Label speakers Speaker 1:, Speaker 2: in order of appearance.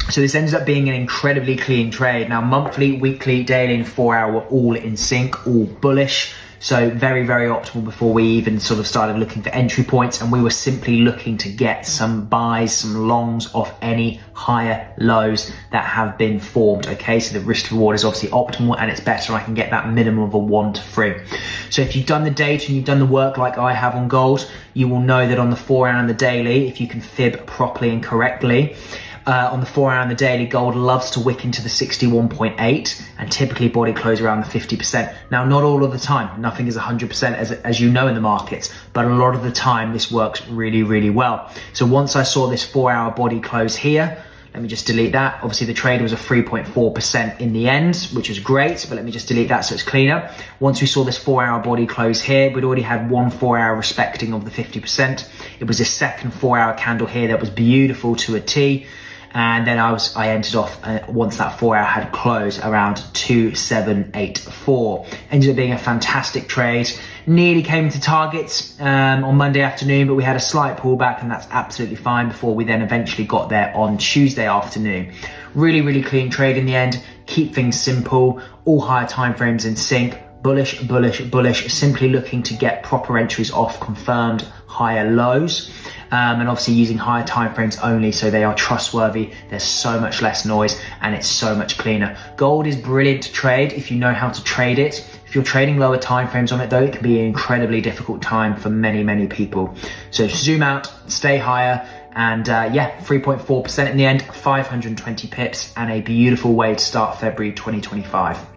Speaker 1: So this ended up being an incredibly clean trade. Now, monthly, weekly, daily, and 4 hour were all in sync, all bullish. So very, very optimal before we even sort of started looking for entry points. And we were simply looking to get some buys, some longs off any higher lows that have been formed. Okay, so the risk to reward is obviously optimal, and it's better. I can get that minimum of a 1 to 3. So if you've done the data and you've done the work like I have on gold, you will know that on the 4 hour and the daily, if you can fib properly and correctly, on the 4 hour and the daily, gold loves to wick into the 61.8 and typically body close around the 50%. Now, not all of the time, nothing is 100% as you know in the markets, but a lot of the time this works really, really well. So once I saw this 4 hour body close here, let me just delete that. Obviously the trade was a 3.4% in the end, which is great, but let me just delete that so it's cleaner. Once we saw this 4 hour body close here, we'd already had one 4 hour respecting of the 50%. It was a second 4 hour candle here that was beautiful to a T. And then I entered off once that 4 hour had closed around 2784. Ended up being a fantastic trade. Nearly came to targets on Monday afternoon, but we had a slight pullback, and that's absolutely fine before we then eventually got there on Tuesday afternoon. Really, really clean trade in the end. Keep things simple, all higher timeframes in sync. Bullish, bullish, bullish, simply looking to get proper entries off confirmed higher lows. And obviously using higher timeframes only, so they are trustworthy. There's so much less noise and it's so much cleaner. Gold is brilliant to trade if you know how to trade it. If you're trading lower timeframes on it though, it can be an incredibly difficult time for many, many people. So zoom out, stay higher, and 3.4% in the end, 520 pips, and a beautiful way to start February 2025.